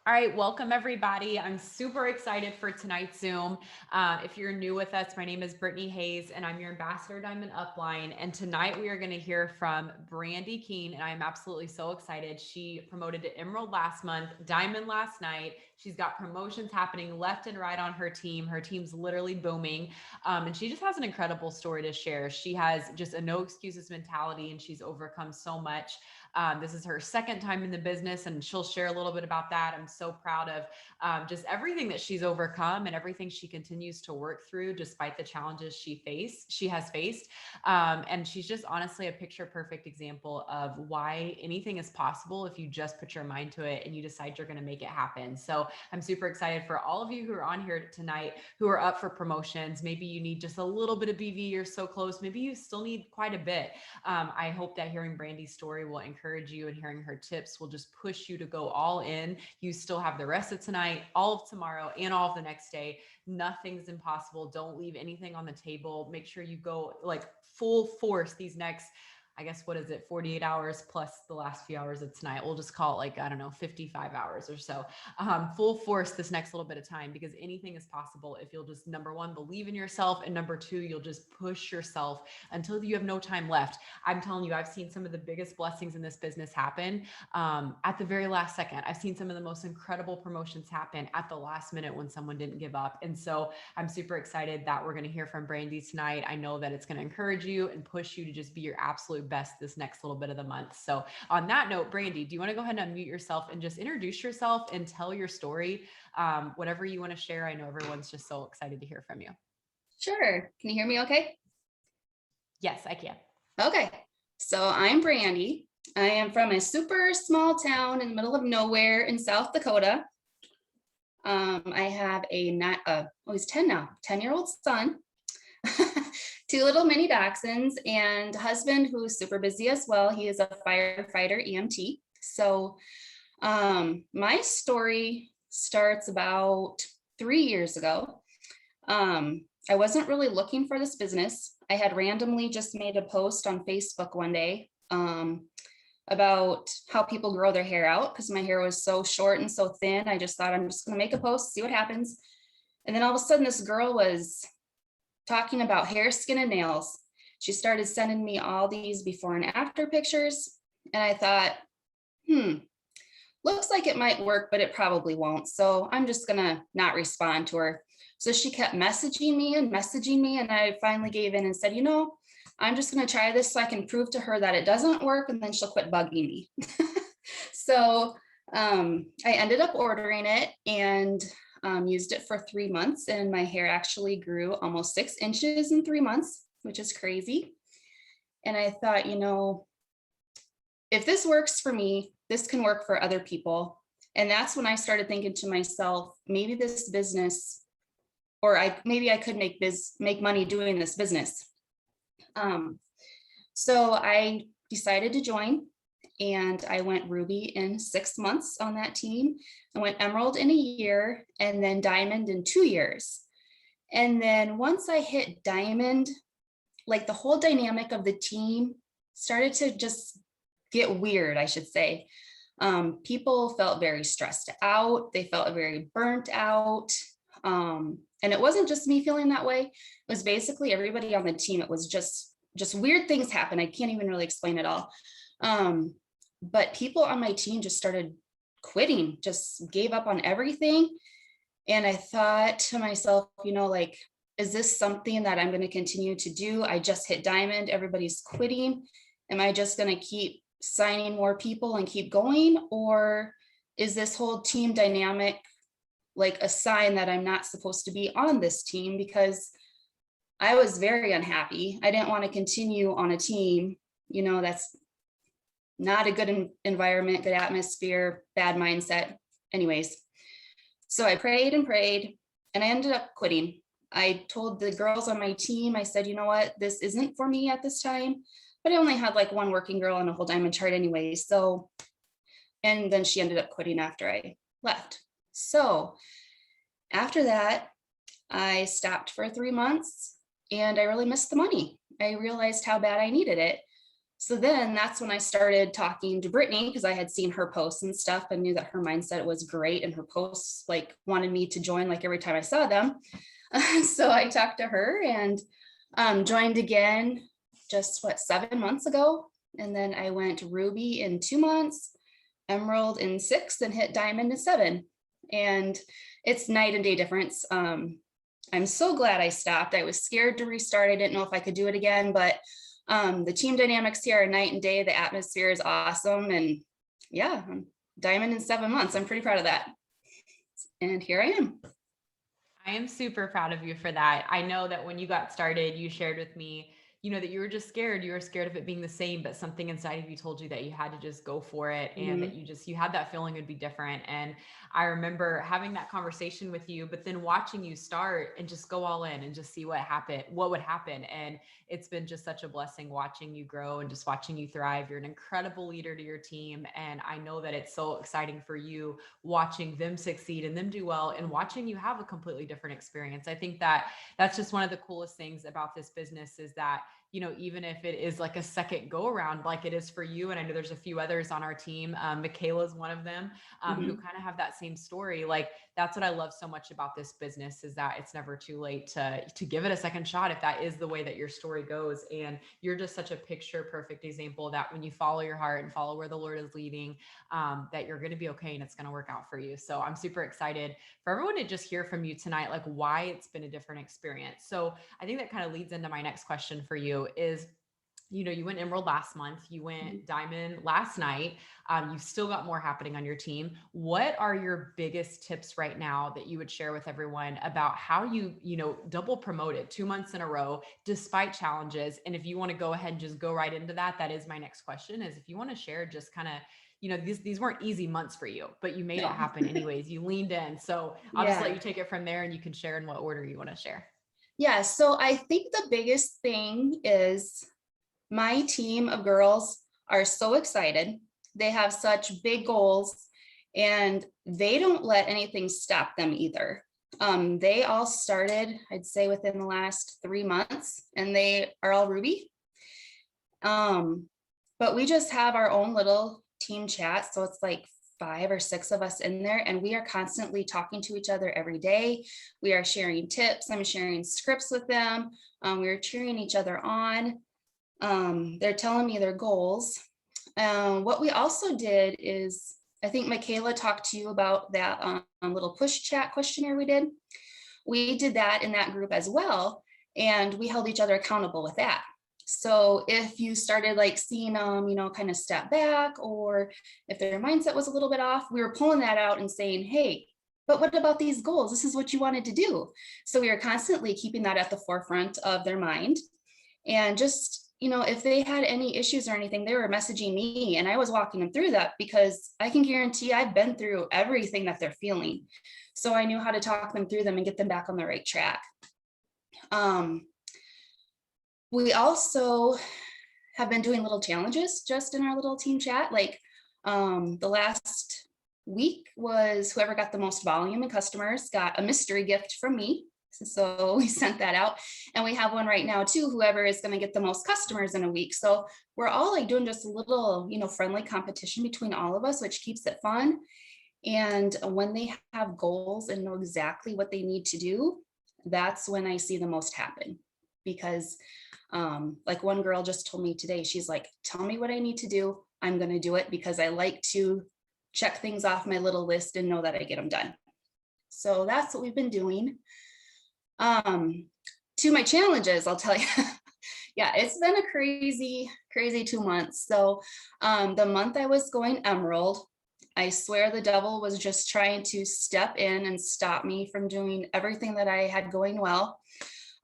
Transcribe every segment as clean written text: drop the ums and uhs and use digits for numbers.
All right, welcome everybody. I'm super excited for tonight's Zoom. If you're new with us, my name is Brittany Hayes and I'm your Ambassador Diamond Upline. And tonight we are going to hear from Brandi Keehn, and I'm absolutely so excited. She promoted to Emerald last month, Diamond last night. She's got promotions happening left and right on her team. Her team's literally booming. And she just has an incredible story to share. She has just a no excuses mentality and she's overcome so much. This is her second time in the business, and she'll share a little bit about that. I'm so proud of just everything that she's overcome and everything she continues to work through despite the challenges she has faced. And she's just honestly a picture perfect example of why anything is possible if you just put your mind to it and you decide you're going to make it happen. So I'm super excited for all of you who are on here tonight who are up for promotions. Maybe you need just a little bit of BV, you're so close. Maybe you still need quite a bit. I hope that hearing Brandi's story will encourage you, and hearing her tips will just push you to go all in. You still have the rest of tonight, all of tomorrow, and all of the next day. Nothing's impossible. Don't leave anything on the table. Make sure you go like full force these next, I guess, what is it, 48 hours plus the last few hours of tonight. We'll just call it like, I don't know, 55 hours or so. Full force this next little bit of time, because anything is possible if you'll just, number one, believe in yourself, and number two, you'll just push yourself until you have no time left. I'm telling you, I've seen some of the biggest blessings in this business happen at the very last second. I've seen some of the most incredible promotions happen at the last minute when someone didn't give up. And so I'm super excited that we're going to hear from Brandi tonight. I know that it's going to encourage you and push you to just be your absolute best this next little bit of the month. So on that note, Brandi, do you want to go ahead and unmute yourself and just introduce yourself and tell your story? Whatever you want to share. I know everyone's just so excited to hear from you. Sure. Can you hear me okay? Yes, I can. Okay. So I'm Brandi. I am from a super small town in the middle of nowhere in South Dakota. I have he's 10 now, 10-year-old son, two little mini dachshunds, and a husband who's super busy as well. He is a firefighter EMT. So my story starts about 3 years ago. I wasn't really looking for this business. I had randomly just made a post on Facebook one day about how people grow their hair out, because my hair was so short and so thin. I just thought, I'm just going to make a post, see what happens. And then all of a sudden, this girl was talking about hair, skin, and nails. She started sending me all these before and after pictures. And I thought, looks like it might work, but it probably won't. So I'm just going to not respond to her. So she kept messaging me, and I finally gave in and said, I'm just going to try this so I can prove to her that it doesn't work, and then she'll quit bugging me. So I ended up ordering it and used it for 3 months, and my hair actually grew almost 6 inches in 3 months, which is crazy. And I thought, if this works for me, this can work for other people. And that's when I started thinking to myself, maybe this business, or maybe I could make money doing this business. So I decided to join, and I went Ruby in 6 months on that team. I went Emerald in a year, and then Diamond in 2 years. And then once I hit Diamond, like the whole dynamic of the team started to just get weird, I should say. People felt very stressed out. They felt very burnt out. And it wasn't just me feeling that way. It was basically everybody on the team. It was just weird things happen. I can't even really explain it all. But people on my team just started quitting, just gave up on everything. And I thought to myself, is this something that I'm going to continue to do? I just hit Diamond. Everybody's quitting. Am I just going to keep signing more people and keep going? Or is this whole team dynamic like a sign that I'm not supposed to be on this team? Because I was very unhappy. I didn't want to continue on a team, that's not a good environment, good atmosphere, bad mindset. Anyways, so I prayed and prayed, and I ended up quitting. I told the girls on my team, I said, you know what, this isn't for me at this time. But I only had like one working girl on a whole Diamond chart anyway. So, and then she ended up quitting after I left. So after that, I stopped for 3 months, and I really missed the money. I realized how bad I needed it. So then that's when I started talking to Brittany, because I had seen her posts and stuff and knew that her mindset was great. And her posts like wanted me to join like every time I saw them. So I talked to her and joined again just 7 months ago. And then I went Ruby in 2 months, Emerald in 6, and hit Diamond in 7. And it's night and day difference. I'm so glad I stopped. I was scared to restart. I didn't know if I could do it again, but the team dynamics here are night and day. The atmosphere is awesome. And yeah, I'm Diamond in 7 months. I'm pretty proud of that. And here I am. I am super proud of you for that. I know that when you got started, you shared with me, that you were just scared. You were scared of it being the same, but something inside of you told you that you had to just go for it, and that you had that feeling would be different. And I remember having that conversation with you, but then watching you start and just go all in and just see what would happen. And it's been just such a blessing watching you grow and just watching you thrive. You're an incredible leader to your team. And I know that it's so exciting for you watching them succeed and them do well, and watching you have a completely different experience. I think that that's just one of the coolest things about this business, is that, even if it is like a second go around, like it is for you. And I know there's a few others on our team. Michaela's one of them, who kind of have that same story. Like, that's what I love so much about this business, is that it's never too late to give it a second shot, if that is the way that your story goes. And you're just such a picture perfect example that when you follow your heart and follow where the Lord is leading, that you're going to be okay and it's going to work out for you. So I'm super excited for everyone to just hear from you tonight, like why it's been a different experience. So I think that kind of leads into my next question for you is, you went Emerald last month, you went Diamond last night. You've still got more happening on your team. What are your biggest tips right now that you would share with everyone about how you double promoted 2 months in a row despite challenges? And if you want to go ahead and just go right into that, that is my next question, is if you want to share just kind of, these weren't easy months for you, but you made it happen anyways. You leaned in. So I'll just let you take it from there, and you can share in what order you want to share. Yeah. So I think the biggest thing is my team of girls are so excited. They have such big goals, and they don't let anything stop them either. They all started, I'd say, within the last 3 months, and they are all Ruby. But we just have our own little team chat. So it's like 5 or 6 of us in there, and we are constantly talking to each other every day. We are sharing tips. I'm sharing scripts with them. We're cheering each other on. They're telling me their goals. What we also did is, I think Michaela talked to you about that little push chat questionnaire we did. We did that in that group as well, and we held each other accountable with that. So if you started like seeing them, kind of step back, or if their mindset was a little bit off, we were pulling that out and saying, hey, but what about these goals? This is what you wanted to do. So we are constantly keeping that at the forefront of their mind. And just, if they had any issues or anything, they were messaging me, and I was walking them through that, because I can guarantee I've been through everything that they're feeling. So I knew how to talk them through them and get them back on the right track. We also have been doing little challenges just in our little team chat. Like the last week was whoever got the most volume in customers got a mystery gift from me. So we sent that out, and we have one right now too, whoever is going to get the most customers in a week. So we're all like doing just a little, friendly competition between all of us, which keeps it fun. And when they have goals and know exactly what they need to do, that's when I see the most happen. Because like one girl just told me today, she's like, tell me what I need to do. I'm going to do it, because I like to check things off my little list and know that I get them done. So that's what we've been doing. To my challenges, I'll tell you, yeah, it's been a crazy 2 months. So the month I was going Emerald, I swear the devil was just trying to step in and stop me from doing everything that I had going well.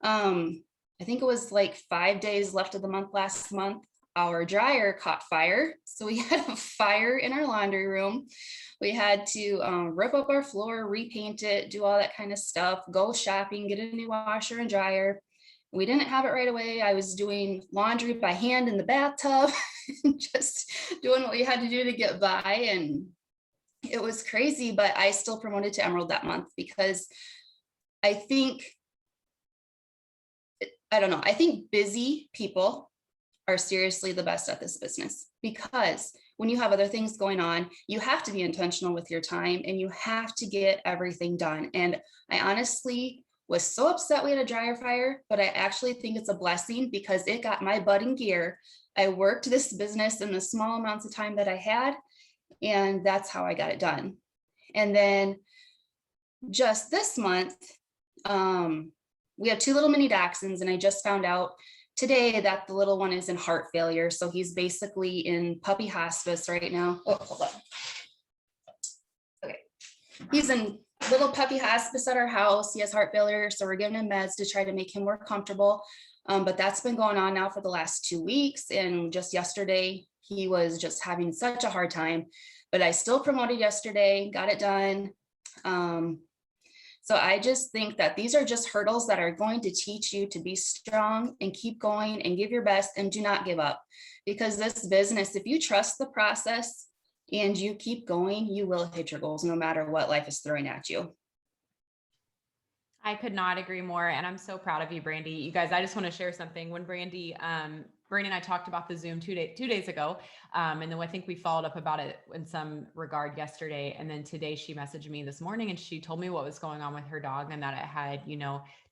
I think it was like 5 days left of the month last month. Our dryer caught fire. So we had a fire in our laundry room. We had to rip up our floor, repaint it, do all that kind of stuff, go shopping, get a new washer and dryer. We didn't have it right away. I was doing laundry by hand in the bathtub, just doing what we had to do to get by. And it was crazy, but I still promoted to Emerald that month, because I think, I don't know, I think busy people are seriously the best at this business, because when you have other things going on, you have to be intentional with your time and you have to get everything done. And I honestly was so upset we had a dryer fire, but I actually think it's a blessing because it got my butt in gear. I worked this business in the small amounts of time that I had, and that's how I got it done. And then just this month, we have 2 little mini dachshunds, and I just found out today that the little one is in heart failure. So he's basically in puppy hospice right now. Oh, hold on. Okay. He's in little puppy hospice at our house. He has heart failure. So we're giving him meds to try to make him more comfortable. But that's been going on now for the last 2 weeks. And just yesterday, he was just having such a hard time, but I still promoted yesterday, got it done. So I just think that these are just hurdles that are going to teach you to be strong and keep going and give your best and do not give up. Because this business, if you trust the process and you keep going, you will hit your goals no matter what life is throwing at you. I could not agree more. And I'm so proud of you, Brandi. You guys, I just want to share something. When Brandi and I talked about the Zoom 2 days ago. And then I think we followed up about it in some regard yesterday. And then today she messaged me this morning and she told me what was going on with her dog and that it had,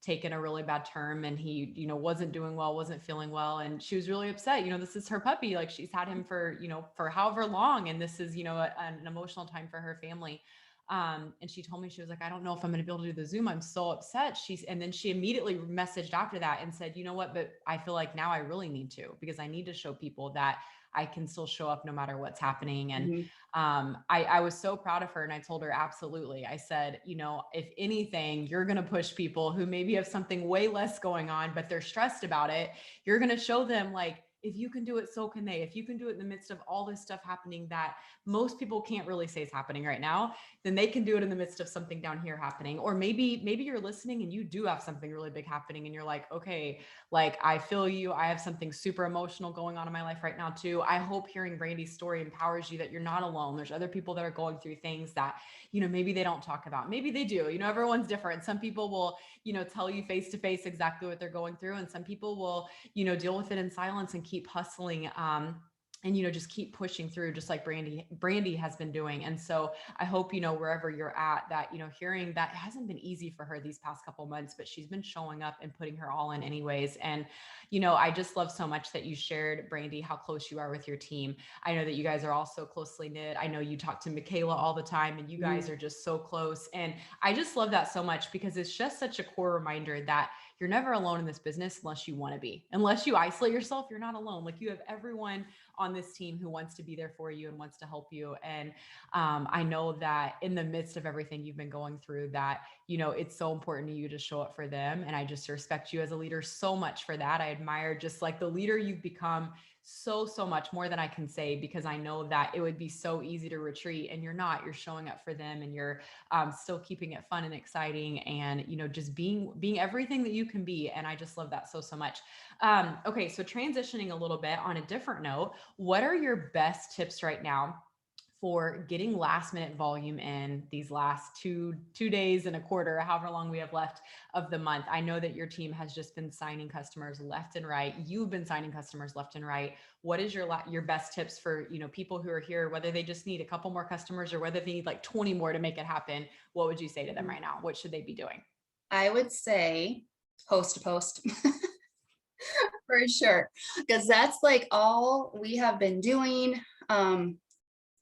taken a really bad turn and he, wasn't doing well, wasn't feeling well. And she was really upset. This is her puppy. Like she's had him for, for however long. And this is, an emotional time for her family. And she told me, she was like, I don't know if I'm going to be able to do the Zoom. I'm so upset. And then she immediately messaged after that and said, you know what, but I feel like now I really need to, because I need to show people that I can still show up no matter what's happening. And, I was so proud of her. And I told her, absolutely. I said, if anything, you're going to push people who maybe have something way less going on, but they're stressed about it. You're going to show them like, if you can do it, so can they. If you can do it in the midst of all this stuff happening that most people can't really say is happening right now, then they can do it in the midst of something down here happening. Or maybe you're listening and you do have something really big happening and you're like, okay, like I feel you. I have something super emotional going on in my life right now too. I hope hearing Brandi's story empowers you that you're not alone. There's other people that are going through things that, maybe they don't talk about. Maybe they do. Everyone's different. Some people will, tell you face to face exactly what they're going through. And some people will, deal with it in silence and keep hustling. And, just keep pushing through just like Brandi has been doing. And so I hope, wherever you're at that, hearing that it hasn't been easy for her these past couple months, but she's been showing up and putting her all in anyways. And, I just love so much that you shared, Brandi, how close you are with your team. I know that you guys are all so closely knit. I know you talk to Michaela all the time and you guys are just so close. And I just love that so much because it's just such a core reminder that you're never alone in this business unless you want to be. Unless you isolate yourself, you're not alone. Like you have everyone on this team who wants to be there for you and wants to help you. And I know that in the midst of everything you've been going through that, it's so important to you to show up for them. And I just respect you as a leader so much for that. I admire just like the leader you've become so much more than I can say, because I know that it would be so easy to retreat and you're not. You're showing up for them and you're still keeping it fun and exciting and, just being everything that you can be. And I just love that so much. Okay. So transitioning a little bit on a different note, what are your best tips right now for getting last minute volume in these last two days and a quarter, however long we have left of the month? I know that your team has just been signing customers left and right. You've been signing customers left and right. What is your best tips for, people who are here, whether they just need a couple more customers or whether they need like 20 more to make it happen? What would you say to them right now? What should they be doing? I would say post to post. For sure, because that's like all we have been doing.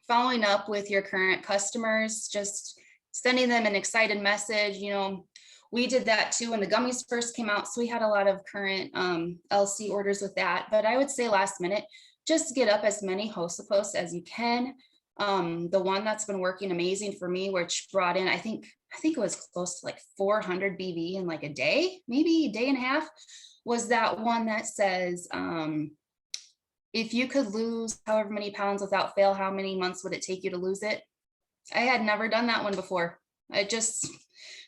Following up with your current customers, just sending them an excited message. We did that too when the gummies first came out. So we had a lot of current LC orders with that. But I would say last minute, just get up as many host posts as you can. The one that's been working amazing for me, which brought in, I think it was close to like 400 BV in like a day, maybe a day and a half, was that one that says, if you could lose however many pounds without fail, how many months would it take you to lose it? I had never done that one before. I just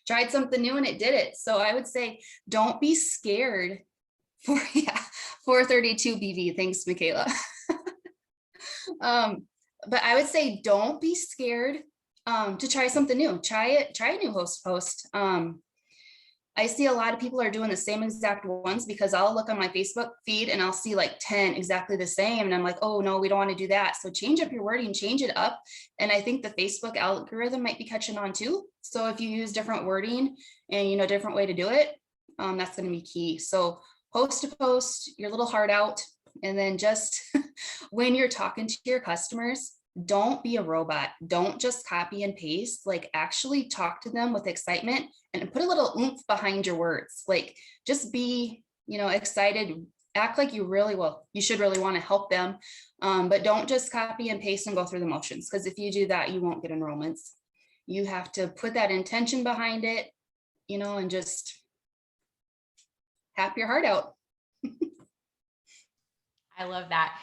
tried something new and it did it. So I would say, don't be scared for 432 BV. Thanks, Michaela. But I would say, don't be scared to try something new. Try a new host post. I see a lot of people are doing the same exact ones, because I'll look on my Facebook feed and I'll see like 10 exactly the same. And I'm like, oh no, we don't want to do that. So change up your wording, change it up. And I think the Facebook algorithm might be catching on too. So if you use different wording and, different way to do it, that's going to be key. So post to post, your little heart out. And then just when you're talking to your customers, don't be a robot. Don't just copy and paste, like actually talk to them with excitement and put a little oomph behind your words. Like just be, excited, act like you really will. You should really want to help them. But don't just copy and paste and go through the motions. Because if you do that, you won't get enrollments. You have to put that intention behind it, and just hap your heart out. I love that.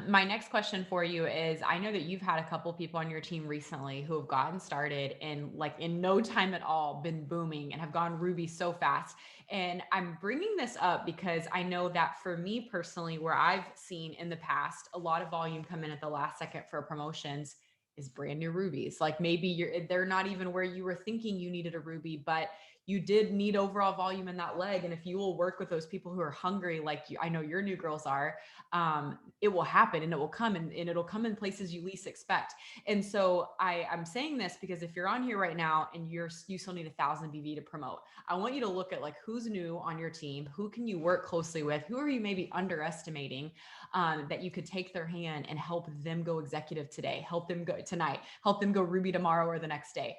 My next question for you is, I know that you've had a couple people on your team recently who have gotten started and like in no time at all been booming and have gone Ruby so fast. And I'm bringing this up because I know that for me personally, where I've seen in the past, a lot of volume come in at the last second for promotions is brand new Rubies. Like maybe they're not even where you were thinking you needed a Ruby, but you did need overall volume in that leg. And if you will work with those people who are hungry, like I know your new girls are, it will happen and it will come and it'll come in places you least expect. And so I'm saying this because if you're on here right now and you still need 1,000 BV to promote, I want you to look at like who's new on your team, who can you work closely with, who are you maybe underestimating, that you could take their hand and help them go executive today, help them go tonight, help them go Ruby tomorrow or the next day.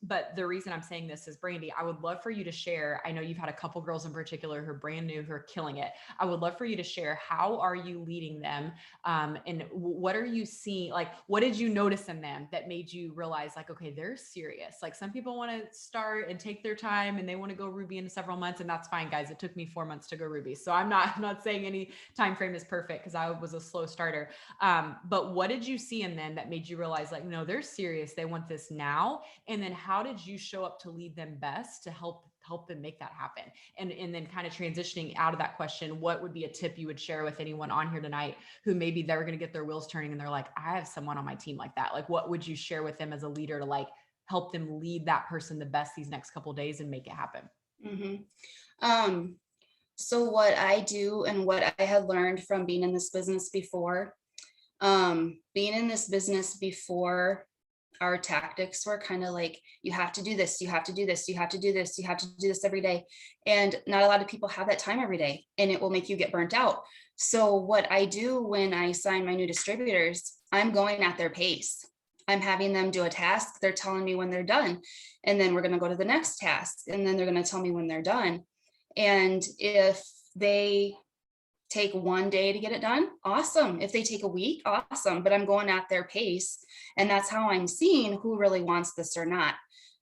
But the reason I'm saying this is, Brandi, I would love for you to share. I know you've had a couple girls in particular who are brand new, who are killing it. I would love for you to share, how are you leading them? And what are you seeing? Like, what did you notice in them that made you realize like, okay, they're serious. Like some people want to start and take their time and they want to go Ruby in several months, and that's fine, guys. It took me 4 months to go Ruby. So I'm not saying any time frame is perfect because I was a slow starter. But what did you see in them that made you realize like, no, they're serious. They want this now. And then how did you show up to lead them best to help them make that happen? And then kind of transitioning out of that question, what would be a tip you would share with anyone on here tonight who maybe they're going to get their wheels turning and they're like, I have someone on my team like that. Like, what would you share with them as a leader to like help them lead that person the best these next couple of days and make it happen? Mm-hmm. So what I do and what I had learned from being in this business before, our tactics were kind of like, you have to do this, you have to do this, you have to do this, you have to do this every day. And not a lot of people have that time every day, and it will make you get burnt out. So what I do when I sign my new distributors, I'm going at their pace. I'm having them do a task. They're telling me when they're done. And then we're going to go to the next task. And then they're going to tell me when they're done. And if they take 1 day to get it done, awesome. If they take a week, awesome. But I'm going at their pace. And that's how I'm seeing who really wants this or not.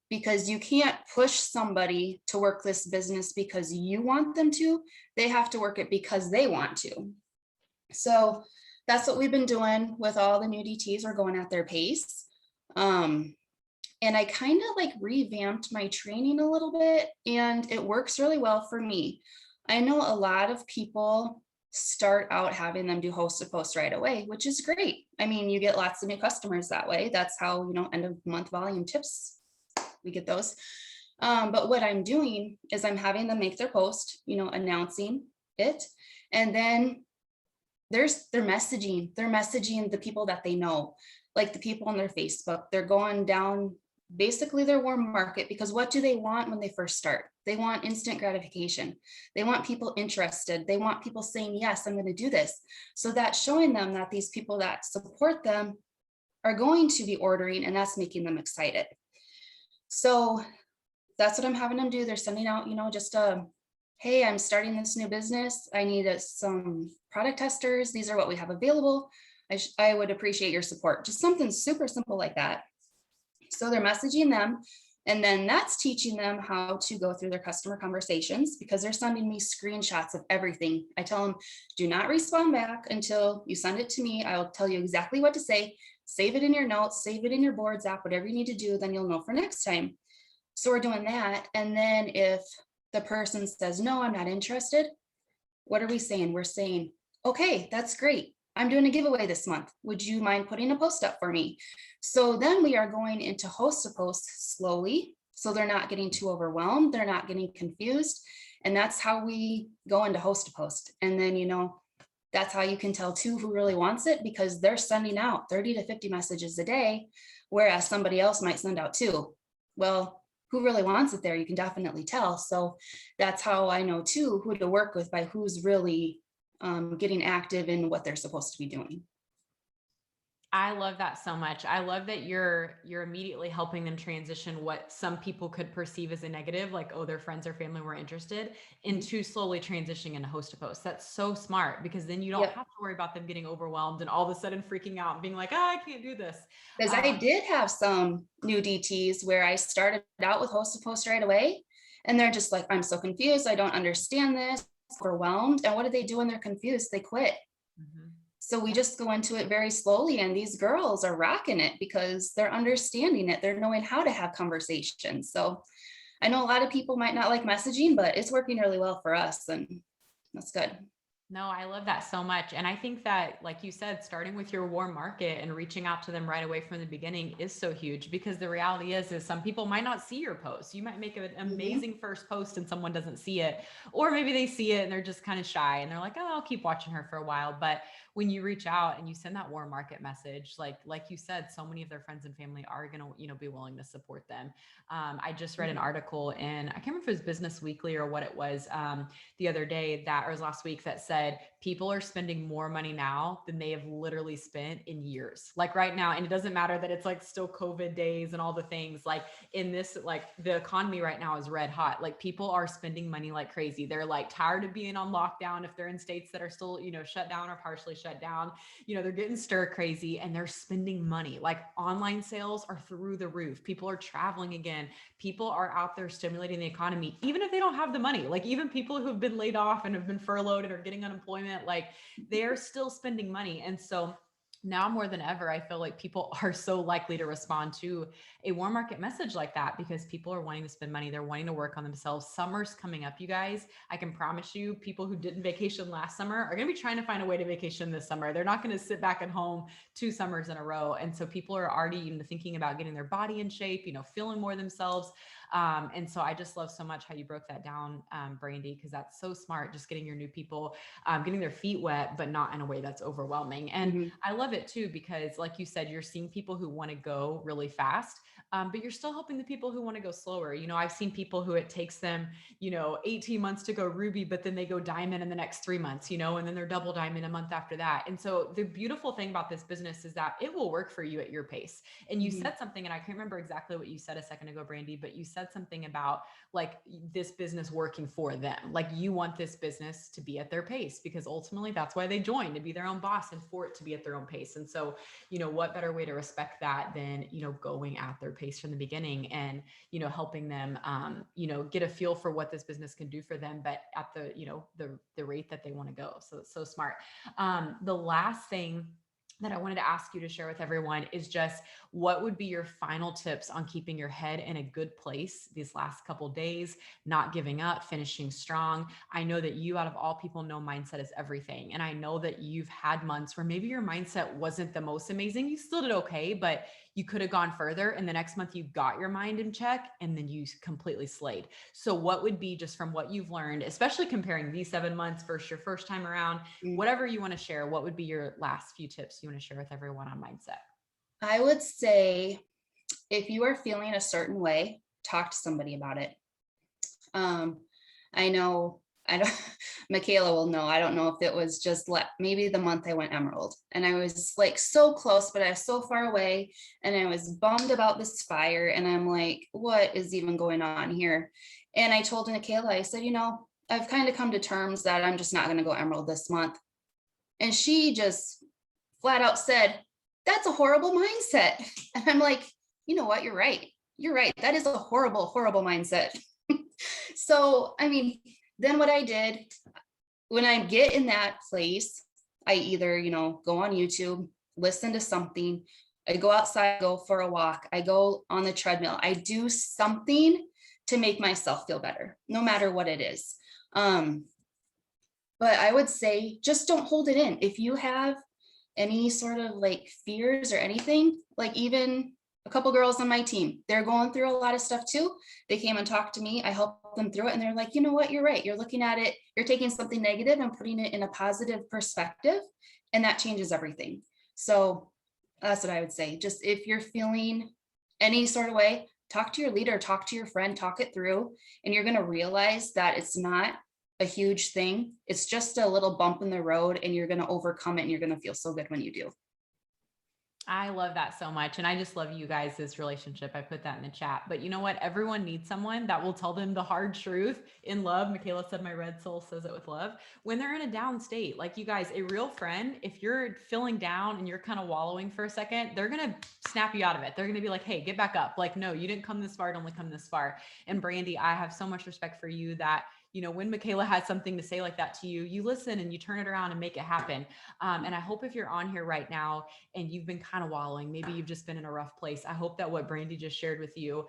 Because you can't push somebody to work this business because you want them to. They have to work it because they want to. So that's what we've been doing with all the new DTs. We're going at their pace. And I kind of like revamped my training a little bit, and it works really well for me. I know a lot of people start out having them do host to post right away, which is great. I mean, you get lots of new customers that way. That's how, end of month volume tips, we get those. But what I'm doing is I'm having them make their post, announcing it. And then they're messaging the people that they know, like the people on their Facebook. They're going down basically their warm market, because what do they want when they first start? They want instant gratification. They want people interested. They want people saying, yes, I'm going to do this. So that's showing them that these people that support them are going to be ordering, and that's making them excited. So that's what I'm having them do. They're sending out, just hey, I'm starting this new business. I need some product testers. These are what we have available. I would appreciate your support. Just something super simple like that. So they're messaging them, and then that's teaching them how to go through their customer conversations, because they're sending me screenshots of everything. I tell them, do not respond back until you send it to me. I will tell you exactly what to say. Save it in your notes, save it in your boards app, whatever you need to do, then you'll know for next time. So we're doing that. And then if the person says, no, I'm not interested, what are we saying? We're saying, okay, that's great. I'm doing a giveaway this month. Would you mind putting a post up for me? So then we are going into host to post slowly. So they're not getting too overwhelmed, they're not getting confused. And that's how we go into host to post. And then, that's how you can tell too who really wants it, because they're sending out 30 to 50 messages a day, whereas somebody else might send out two. Well, who really wants it there? You can definitely tell. So that's how I know too who to work with, by who's really getting active in what they're supposed to be doing. I love that so much. I love that you're immediately helping them transition what some people could perceive as a negative, like, oh, their friends or family were interested, into slowly transitioning into host to post. That's so smart, because then you don't Yep. have to worry about them getting overwhelmed and all of a sudden freaking out and being like, oh, I can't do this. Because I did have some new DTs where I started out with host to post right away, and they're just like, I'm so confused, I don't understand this, overwhelmed. And what do they do when they're confused? They quit. Mhm. So we just go into it very slowly, and these girls are rocking it because they're understanding it. They're knowing how to have conversations. So I know a lot of people might not like messaging, but it's working really well for us, and that's good. No, I love that so much. And I think that, like you said, starting with your warm market and reaching out to them right away from the beginning is so huge, because the reality is some people might not see your post. You might make an amazing first post and someone doesn't see it, or maybe they see it and they're just kind of shy and they're like, oh, I'll keep watching her for a while. But when you reach out and you send that warm market message, like you said, so many of their friends and family are going to, be willing to support them. I just read an article in, I can't remember if it was Business Weekly or what it was, the other day, that, or it was last week, that said people are spending more money now than they have literally spent in years. Like right now, and it doesn't matter that it's like still COVID days and all the things, like in this, like the economy right now is red hot. Like people are spending money like crazy. They're like tired of being on lockdown. If they're in states that are still, shut down or partially shut down, they're getting stir crazy and they're spending money. Like online sales are through the roof. People are traveling again. People are out there stimulating the economy, even if they don't have the money. Like even people who have been laid off and have been furloughed and are getting unemployment, like they're still spending money. And so now more than ever, I feel like people are so likely to respond to a warm market message like that, because people are wanting to spend money. They're wanting to work on themselves. Summer's coming up, you guys. I can promise you, people who didn't vacation last summer are going to be trying to find a way to vacation this summer. They're not going to sit back at home 2 summers in a row. And so people are already thinking about getting their body in shape, feeling more themselves. And so I just love so much how you broke that down, Brandi, because that's so smart. Just getting your new people, getting their feet wet, but not in a way that's overwhelming. And I love it too, because like you said, you're seeing people who want to go really fast, but you're still helping the people who want to go slower. I've seen people who it takes them, 18 months to go ruby, but then they go diamond in the next 3 months, and then they're double diamond a month after that. And so the beautiful thing about this business is that it will work for you at your pace. And you said something, and I can't remember exactly what you said a second ago, Brandi, but you said something about like this business working for them. Like you want this business to be at their pace, because ultimately that's why they joined, to be their own boss and for it to be at their own pace. And so, what better way to respect that than, going at their pace from the beginning and, helping them, get a feel for what this business can do for them, but at the, the rate that they want to go. So it's so smart. The last thing that I wanted to ask you to share with everyone is just what would be your final tips on keeping your head in a good place these last couple of days, not giving up, finishing strong. I know that you, out of all people, know mindset is everything. And I know that you've had months where maybe your mindset wasn't the most amazing. You still did okay, but you could have gone further. And the next month you got your mind in check and then you completely slayed. So what would be, just from what you've learned, especially comparing these 7 months versus your first time around, whatever you want to share, what would be your last few tips you want to share with everyone on mindset? I would say if you are feeling a certain way, talk to somebody about it. I know, I don't, Michaela will know. I don't know if it was just maybe the month I went emerald and I was like so close, but I was so far away and I was bummed about this fire. And I'm like, what is even going on here? And I told Michaela, I said, I've kind of come to terms that I'm just not going to go emerald this month. And she just flat out said, that's a horrible mindset. And I'm like, you know what? You're right. You're right. That is a horrible, horrible mindset. So, I mean, then what I did when I get in that place, I either, go on YouTube, listen to something, I go outside, go for a walk, I go on the treadmill, I do something to make myself feel better, no matter what it is. But I would say just don't hold it in. If you have any sort of like fears or anything, like even a couple girls on my team, they're going through a lot of stuff too. They came and talked to me. I helped them through it. And they're like, you know what? You're right. You're looking at it, you're taking something negative and putting it in a positive perspective. And that changes everything. So that's what I would say. Just if you're feeling any sort of way, talk to your leader, talk to your friend, talk it through. And you're going to realize that it's not a huge thing. It's just a little bump in the road and you're going to overcome it and you're going to feel so good when you do. I love that so much. And I just love you guys, this relationship. I put that in the chat. But you know what? Everyone needs someone that will tell them the hard truth in love. Michaela said, my red soul says it with love. When they're in a down state, like you guys, a real friend, if you're feeling down and you're kind of wallowing for a second, they're going to snap you out of it. They're going to be like, hey, get back up. Like, no, you didn't come this far. Don't only come this far. And Brandi, I have so much respect for you that, you know, when Michaela has something to say like that to you, you listen and you turn it around and make it happen. And I hope if you're on here right now and you've been kind of wallowing, maybe you've just been in a rough place, I hope that what Brandi just shared with you,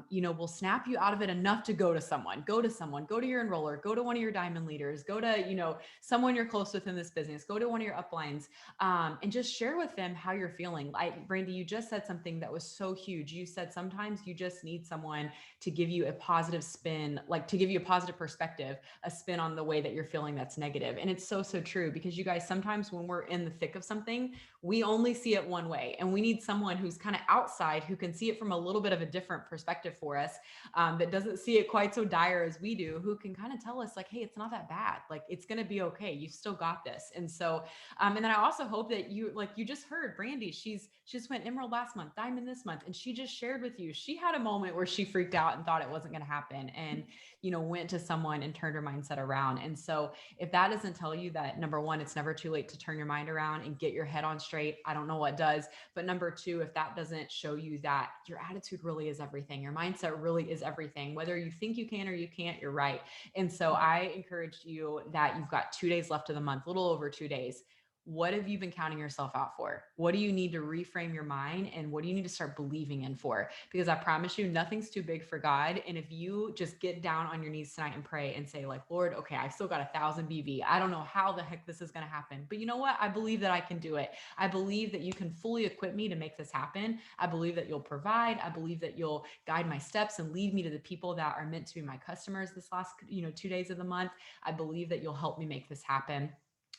you know, will snap you out of it enough to go to someone, go to your enroller, go to one of your diamond leaders, go to, you know, someone you're close with in this business, go to one of your uplines, and just share with them how you're feeling. Like Brandi, you just said something that was so huge. You said sometimes you just need someone to give you a positive spin, like to give you a positive perspective, a spin on the way that you're feeling that's negative. And it's so, so true, because you guys, sometimes when we're in the thick of something, we only see it one way, and we need someone who's kind of outside who can see it from a little bit of a different perspective for us, that doesn't see it quite so dire as we do, who can kind of tell us like, hey, it's not that bad, like it's going to be okay, you still got this. And so and then I also hope that you, like you just heard Brandi, she just went emerald last month, diamond this month, and she just shared with you she had a moment where she freaked out and thought it wasn't going to happen, and you know, went to someone and turned her mindset around. And so if that doesn't tell you that, number one, it's never too late to turn your mind around and get your head on straight, I don't know what does. But number two, if that doesn't show you that your attitude really is everything, your mindset really is everything, whether you think you can or you can't, you're right. And so I encourage you that you've got 2 days left of the month, a little over 2 days. What have you been counting yourself out for? What do you need to reframe your mind, and what do you need to start believing in for? Because I promise you, nothing's too big for God. And if you just get down on your knees tonight and pray and say like, Lord, okay, I've still got 1,000 BV. I don't know how the heck this is going to happen, but you know what? I believe that I can do it. I believe that you can fully equip me to make this happen. I believe that you'll provide. I believe that you'll guide my steps and lead me to the people that are meant to be my customers this last, 2 days of the month. I believe that you'll help me make this happen.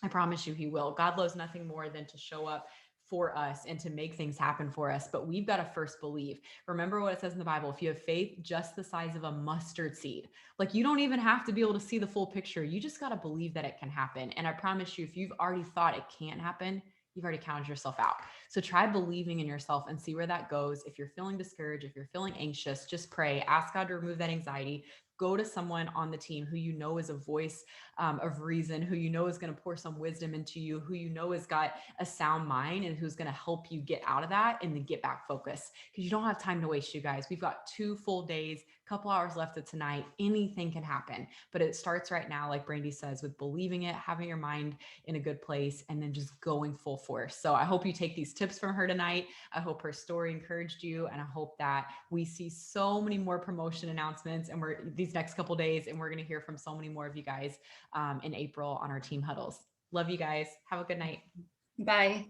I promise you he will. God loves nothing more than to show up for us and to make things happen for us. But we've got to first believe. Remember what it says in the Bible: if you have faith just the size of a mustard seed, like you don't even have to be able to see the full picture. You just got to believe that it can happen. And I promise you, if you've already thought it can't happen, you've already counted yourself out. So try believing in yourself and see where that goes. If you're feeling discouraged, if you're feeling anxious, just pray, ask God to remove that anxiety. Go to someone on the team who you know is a voice of reason, who you know is going to pour some wisdom into you, who you know has got a sound mind, and who's going to help you get out of that and then get back focused. Because you don't have time to waste, you guys. We've got 2 full days, couple hours left of tonight. Anything can happen, but it starts right now, like Brandi says, with believing it, having your mind in a good place, and then just going full force. So I hope you take these tips from her tonight. I hope her story encouraged you, and I hope that we see so many more promotion announcements and we're these next couple days, and we're going to hear from so many more of you guys in April on our team huddles. Love you guys. Have a good night. Bye.